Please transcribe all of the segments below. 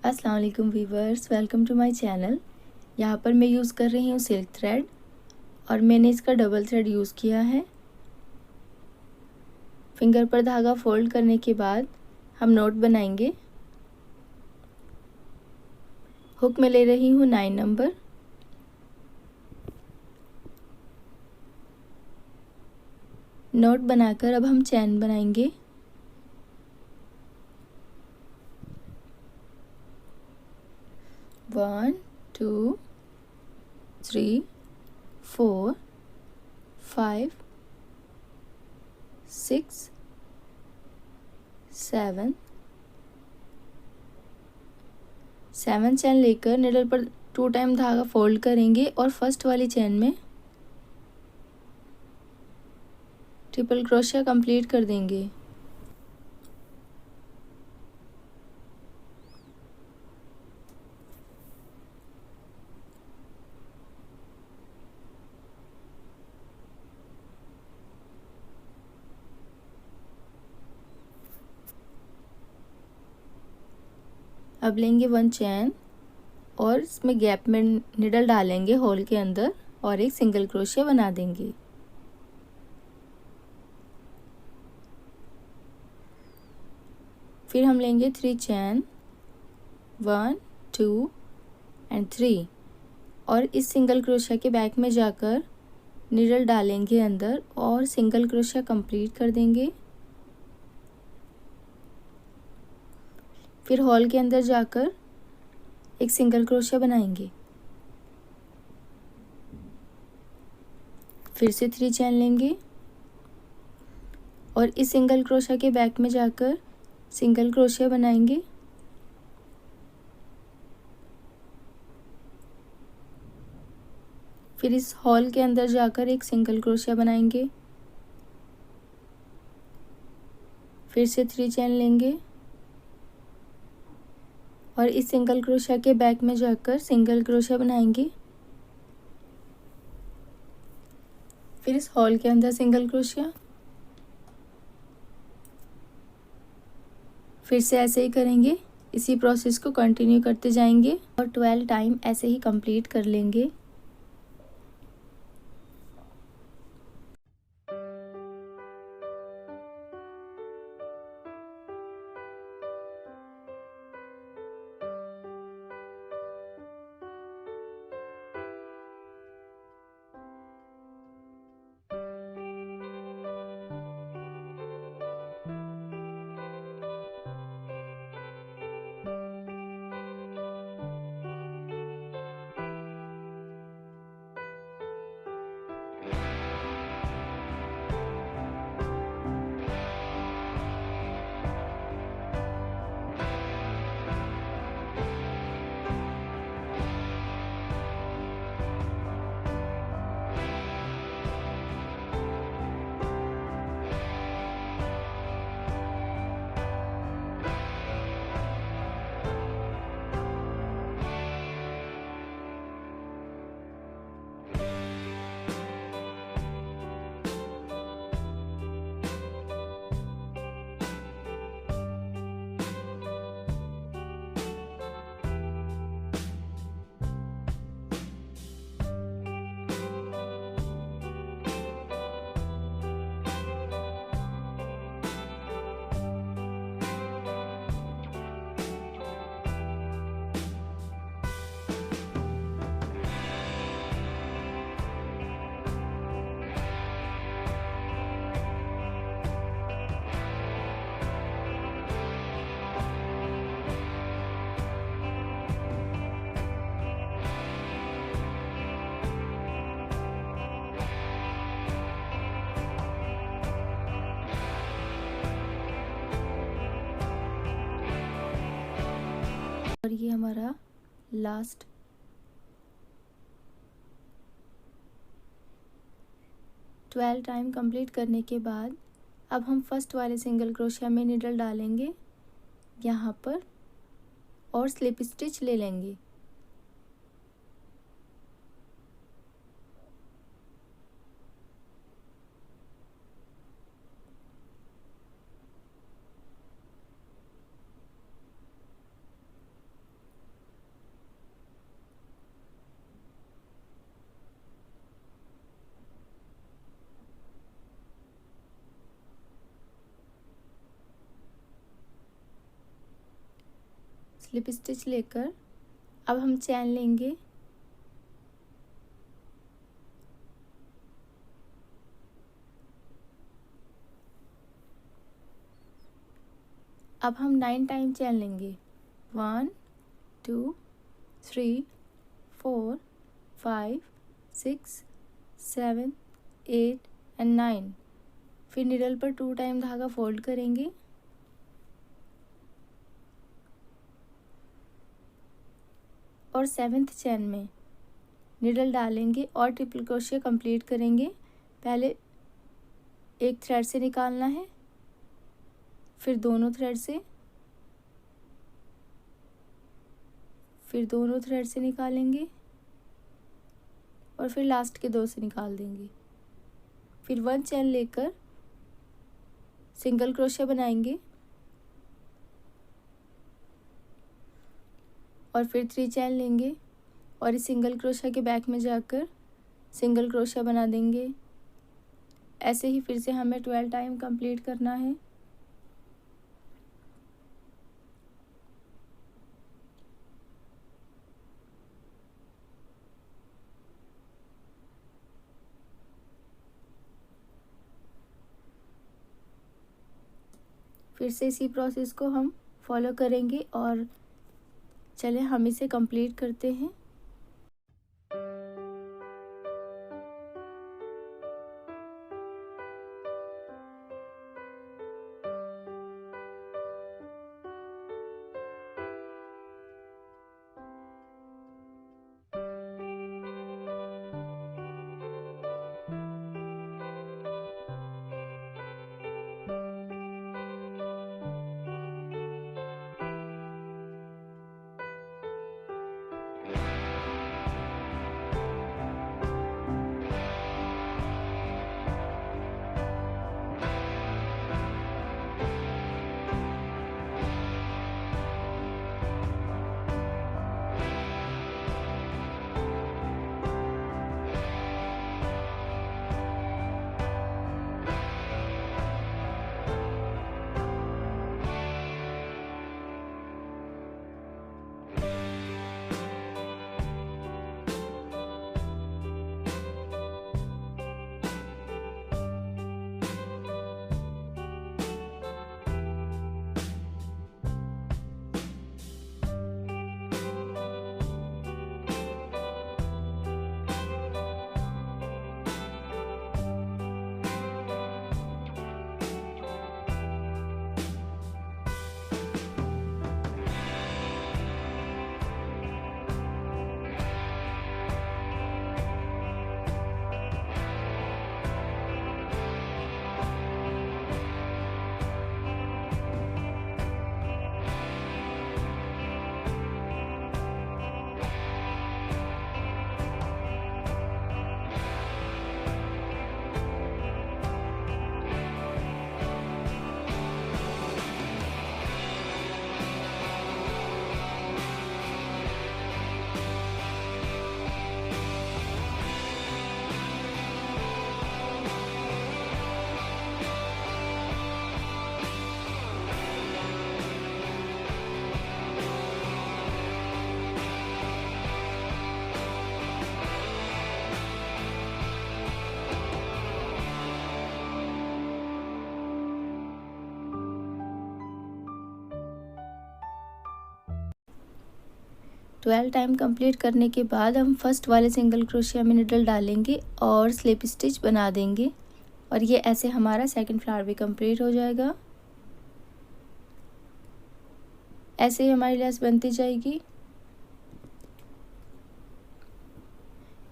अस्सलाम वालेकुम viewers, welcome to my channel. यहाँ पर मैं यूज़ कर रही हूँ सिल्क थ्रेड और मैंने इसका डबल थ्रेड यूज़ किया है। फिंगर पर धागा फोल्ड करने के बाद हम नोट बनाएंगे। हुक में ले रही हूँ 9 नंबर। नोट बनाकर अब हम चैन बनाएंगे। वन, टू, 3, 4, 5, 6, 7 चैन लेकर निडल पर 2 टाइम धागा फोल्ड करेंगे और फर्स्ट वाली चैन में ट्रिपल क्रोशिया कंप्लीट कर देंगे। अब लेंगे 1 चैन और इसमें गैप में निडल डालेंगे होल के अंदर और एक सिंगल क्रोशिया बना देंगे। फिर हम लेंगे 3 चैन, 1, 2 एंड 3 और इस सिंगल क्रोशिया के बैक में जाकर निडल डालेंगे अंदर और सिंगल क्रोशिया कंप्लीट कर देंगे। फिर होल के अंदर जाकर एक सिंगल क्रोशिया बनाएंगे। फिर से 3 चैन लेंगे और इस सिंगल क्रोशिया के बैक में जाकर सिंगल क्रोशिया बनाएंगे। फिर इस होल के अंदर जाकर एक सिंगल क्रोशिया बनाएंगे। फिर से 3 चैन लेंगे और इस सिंगल क्रोशिया के बैक में जाकर सिंगल क्रोशिया बनाएंगे। फिर इस होल के अंदर सिंगल क्रोशिया। फिर से ऐसे ही करेंगे, इसी प्रोसेस को कंटिन्यू करते जाएंगे और 12 टाइम ऐसे ही कंप्लीट कर लेंगे। और ये हमारा लास्ट 12 टाइम कंप्लीट करने के बाद अब हम फर्स्ट वाले सिंगल क्रोशिया में निडल डालेंगे यहाँ पर और स्लिप स्टिच ले लेंगे। स्लिप स्टिच लेकर अब हम चैन लेंगे। अब हम 9 टाइम चैन लेंगे। 1 2 3 4 5 6 7 8 एंड 9। फिर निडल पर 2 टाइम धागा फोल्ड करेंगे और 7th चैन में निडल डालेंगे और ट्रिपल क्रोशिया कंप्लीट करेंगे। पहले एक थ्रेड से निकालना है, फिर दोनों थ्रेड से, फिर दोनों थ्रेड से निकालेंगे और फिर लास्ट के 2 से निकाल देंगे। फिर 1 चैन लेकर सिंगल क्रोशिया बनाएंगे और फिर 3 चैन लेंगे और इस सिंगल क्रोशिया के बैक में जाकर सिंगल क्रोशिया बना देंगे। ऐसे ही फिर से हमें 12 टाइम कंप्लीट करना है। फिर से इसी प्रोसेस को हम फॉलो करेंगे और चलें हम इसे कंप्लीट करते हैं। ट्वेल्व टाइम कंप्लीट करने के बाद हम फर्स्ट वाले सिंगल क्रोशिया में निडल डालेंगे और स्लिप स्टिच बना देंगे और ये ऐसे हमारा सेकंड फ्लावर भी कंप्लीट हो जाएगा। ऐसे ही हमारी लेस बनती जाएगी।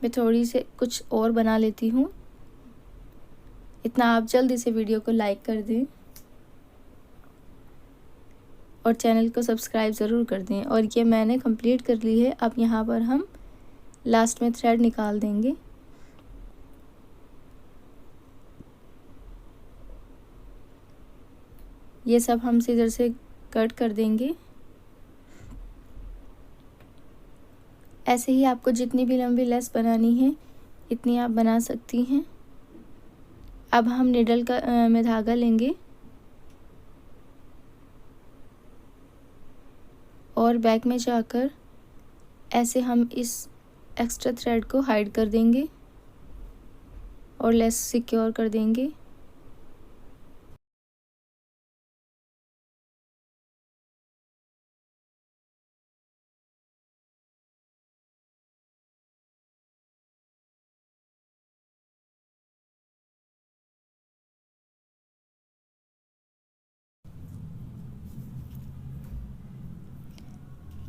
मैं थोड़ी से कुछ और बना लेती हूँ। इतना आप जल्दी से वीडियो को लाइक कर दें और चैनल को सब्सक्राइब ज़रूर कर दें। और ये मैंने कंप्लीट कर ली है। अब यहाँ पर हम लास्ट में थ्रेड निकाल देंगे। ये सब हम सीजर से कट कर देंगे। ऐसे ही आपको जितनी भी लंबी लेस बनानी है इतनी आप बना सकती हैं। अब हम निडल का में धागा लेंगे और और बैक में जाकर ऐसे हम इस एक्स्ट्रा थ्रेड को हाइड कर देंगे और लेस सिक्योर कर देंगे।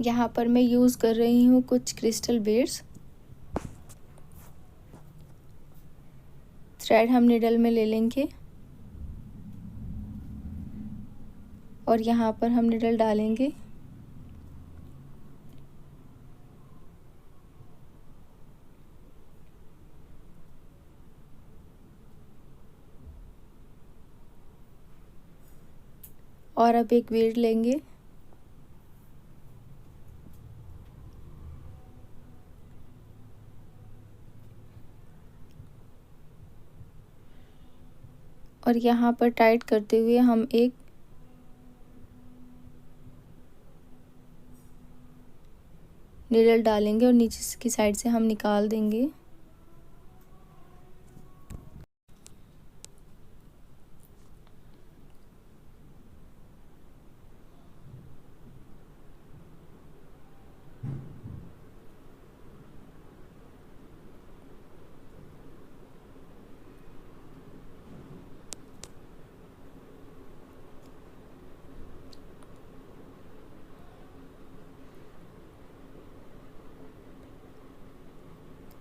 यहाँ पर मैं यूज़ कर रही हूँ कुछ क्रिस्टल बीड्स। थ्रेड हम निडल में ले लेंगे और यहाँ पर हम निडल डालेंगे और अब एक बीड लेंगे और यहाँ पर टाइट करते हुए हम एक निडल डालेंगे और नीचे की साइड से हम निकाल देंगे।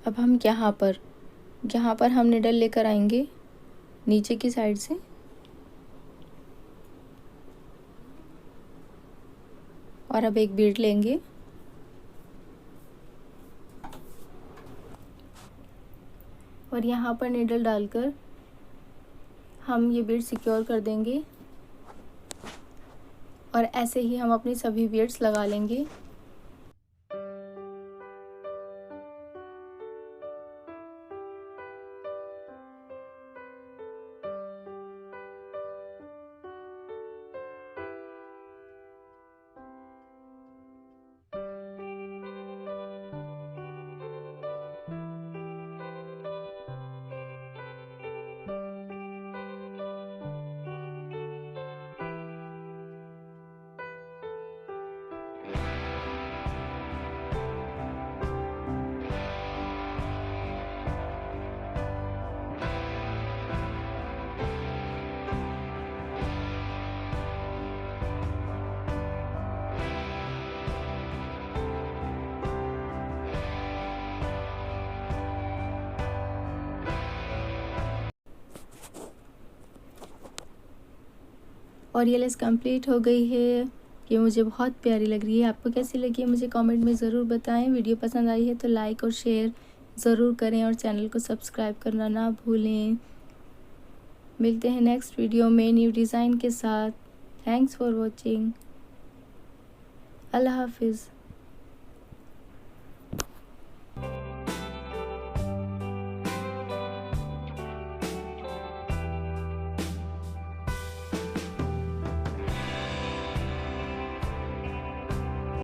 अब हम यहाँ पर हम निडल लेकर आएंगे नीचे की साइड से और अब एक बीड लेंगे और यहाँ पर निडल डालकर हम ये बीड सिक्योर कर देंगे और ऐसे ही हम अपनी सभी बीड्स लगा लेंगे। और ये लेस कंप्लीट हो गई है। ये मुझे बहुत प्यारी लग रही है। आपको कैसी लगी है मुझे कमेंट में ज़रूर बताएं। वीडियो पसंद आई है तो लाइक और शेयर ज़रूर करें और चैनल को सब्सक्राइब करना ना भूलें। मिलते हैं नेक्स्ट वीडियो में न्यू डिज़ाइन के साथ। Thanks for watching. अल्लाह हाफिज़।